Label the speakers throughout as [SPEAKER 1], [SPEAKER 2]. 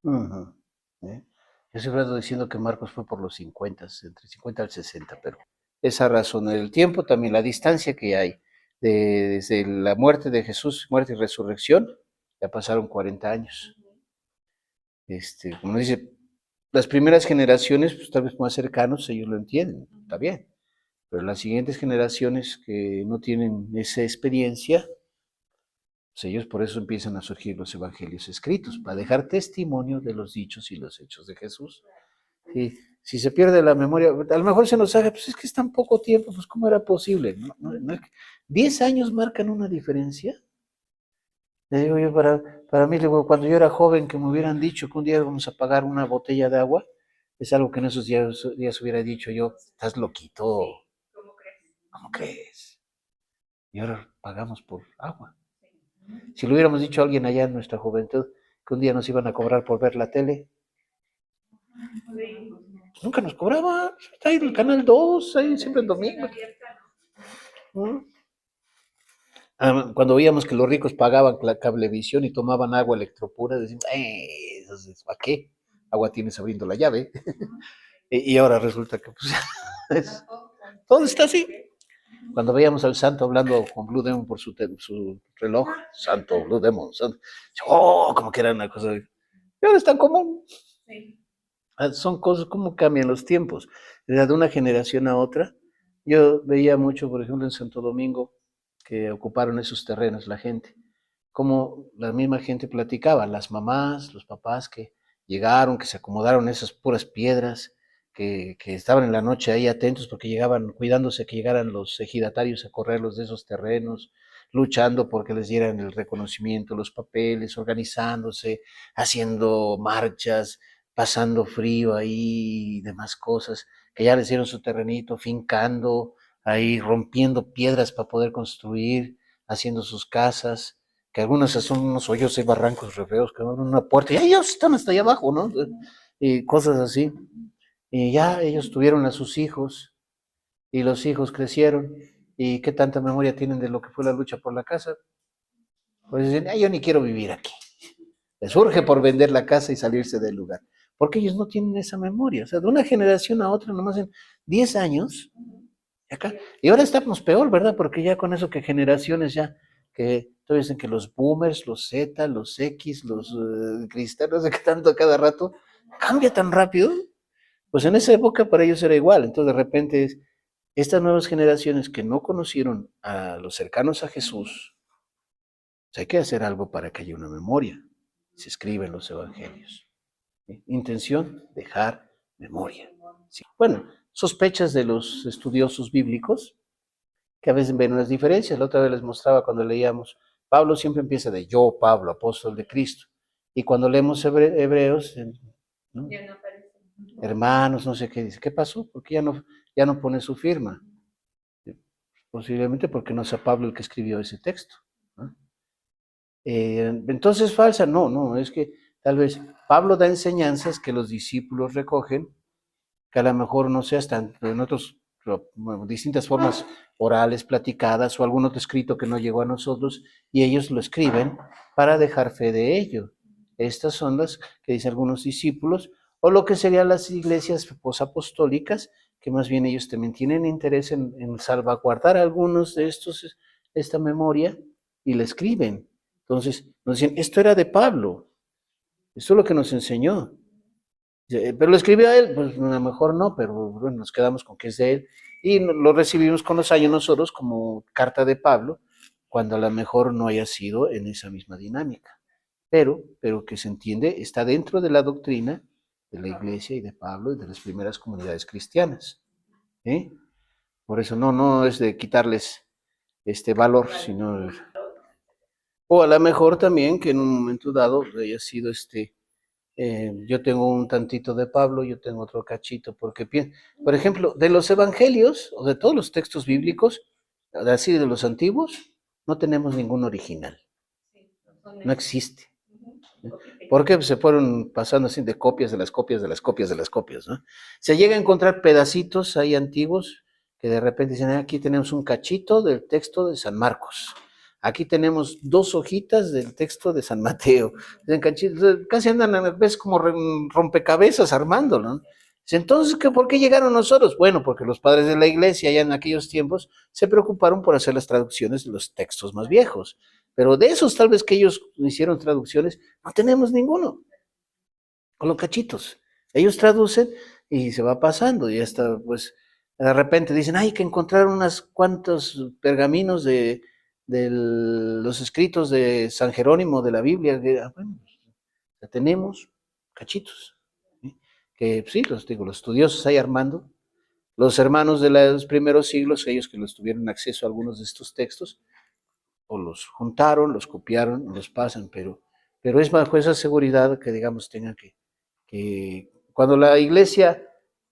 [SPEAKER 1] Ujú. ¿Eh? Yo siempre ando diciendo que Marcos fue por los 50, entre 50 al 60, pero esa razón, el tiempo, también la distancia que hay desde la muerte de Jesús, muerte y resurrección, ya pasaron 40 años. Como dice, las primeras generaciones, pues tal vez más cercanos, ellos lo entienden, está bien, pero las siguientes generaciones que no tienen esa experiencia, pues ellos por eso empiezan a surgir los evangelios escritos, para dejar testimonio de los dichos y los hechos de Jesús. Sí, si se pierde la memoria, a lo mejor se nos haga, pues es que es tan poco tiempo, pues ¿cómo era posible? No, 10 años marcan una diferencia. Le digo yo, para mí, digo, cuando yo era joven, que me hubieran dicho que un día vamos a pagar una botella de agua, es algo que en esos días hubiera dicho yo, estás loquito, ¿cómo crees? Y ahora pagamos por agua. Si lo hubiéramos dicho a alguien allá en nuestra juventud, que un día nos iban a cobrar por ver la tele, pues nunca nos cobraban. Está ahí el canal 2 ahí siempre el domingo. ¿No? Cuando veíamos que los ricos pagaban la cablevisión y tomaban agua electropura, decimos, ¿para qué? Agua tienes abriendo la llave. Y ahora resulta que pues, todo está así. Cuando veíamos al santo hablando con Blue Demon por su reloj, santo, Blue Demon, santo, como que era una cosa. Y ahora es tan común. Son cosas, cómo cambian los tiempos. De una generación a otra. Yo veía mucho, por ejemplo, en Santo Domingo, que ocuparon esos terrenos la gente, como la misma gente platicaba, las mamás, los papás que llegaron, que se acomodaron esas puras piedras, que estaban en la noche ahí atentos porque llegaban, cuidándose que llegaran los ejidatarios a correrlos de esos terrenos, luchando porque les dieran el reconocimiento, los papeles, organizándose, haciendo marchas, pasando frío ahí y demás cosas, que ya les dieron su terrenito, fincando, ahí rompiendo piedras para poder construir, haciendo sus casas, que algunas son unos hoyos y barrancos re feos, que abren una puerta y ellos están hasta allá abajo, ¿no? Y cosas así. Y ya ellos tuvieron a sus hijos y los hijos crecieron. ¿Y qué tanta memoria tienen de lo que fue la lucha por la casa? Pues dicen, yo ni quiero vivir aquí. Les urge por vender la casa y salirse del lugar. Porque ellos no tienen esa memoria. O sea, de una generación a otra, nomás en 10 años, acá. Y ahora estamos peor, ¿verdad? Porque ya con eso que generaciones ya, que todos dicen que los boomers, los Z, los X, los cristianos, de que tanto cada rato, cambia tan rápido. Pues en esa época para ellos era igual. Entonces de repente estas nuevas generaciones que no conocieron a los cercanos a Jesús, pues hay que hacer algo para que haya una memoria. Se escriben los evangelios. ¿Sí? Intención, dejar memoria. Sí. Bueno, sospechas de los estudiosos bíblicos, que a veces ven unas diferencias. La otra vez les mostraba cuando leíamos, Pablo siempre empieza de yo, Pablo, apóstol de Cristo. Y cuando leemos Hebreos, ¿no? Hermanos, no sé qué dice, ¿qué pasó? ¿Por qué ya no pone su firma? Posiblemente porque no sea Pablo el que escribió ese texto, ¿no? Entonces, falsa, no, es que tal vez Pablo da enseñanzas que los discípulos recogen, que a lo mejor no sé, están en otros, distintas formas orales, platicadas o algún otro escrito que no llegó a nosotros y ellos lo escriben para dejar fe de ello. Estas son las que dicen algunos discípulos o lo que serían las iglesias posapostólicas, que más bien ellos también tienen interés en salvaguardar algunos de estos, esta memoria y la escriben. Entonces nos dicen, esto era de Pablo, esto es lo que nos enseñó. Pero lo escribió a él, pues a lo mejor no, pero bueno, nos quedamos con que es de él y lo recibimos con los años nosotros como carta de Pablo, cuando a lo mejor no haya sido en esa misma dinámica. Pero que se entiende, está dentro de la doctrina de la iglesia y de Pablo y de las primeras comunidades cristianas. ¿Eh? Por eso no es de quitarles este valor, sino... O a lo mejor también que en un momento dado haya sido yo tengo un tantito de Pablo, yo tengo otro cachito, porque, por ejemplo, de los evangelios o de todos los textos bíblicos, así de los antiguos, no tenemos ningún original, no existe. Porque se fueron pasando así de copias de las copias de las copias de las copias, ¿no? Se llega a encontrar pedacitos ahí antiguos que de repente dicen, aquí tenemos un cachito del texto de San Marcos. Aquí tenemos 2 hojitas del texto de San Mateo. Casi andan a veces como rompecabezas armándolo, ¿no? Entonces, ¿por qué llegaron nosotros? Bueno, porque los padres de la iglesia ya en aquellos tiempos se preocuparon por hacer las traducciones de los textos más viejos. Pero de esos tal vez que ellos hicieron traducciones, no tenemos ninguno, con los cachitos. Ellos traducen y se va pasando y hasta pues de repente dicen, hay que encontrar unas cuantos pergaminos de los escritos de San Jerónimo de la Biblia. Bueno, ya tenemos cachitos, ¿sí? Que sí, los estudiosos ahí armando, los hermanos de los primeros siglos, ellos que los tuvieron acceso a algunos de estos textos, o los juntaron, los copiaron, los pasan, pero es bajo esa seguridad que, digamos, tengan que cuando la iglesia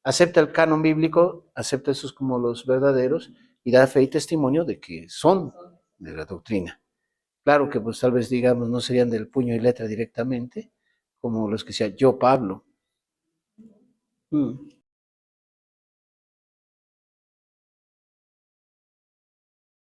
[SPEAKER 1] acepta el canon bíblico, acepta esos como los verdaderos y da fe y testimonio de que son de la doctrina. Claro que pues tal vez digamos no serían del puño y letra directamente, como los que sea yo Pablo.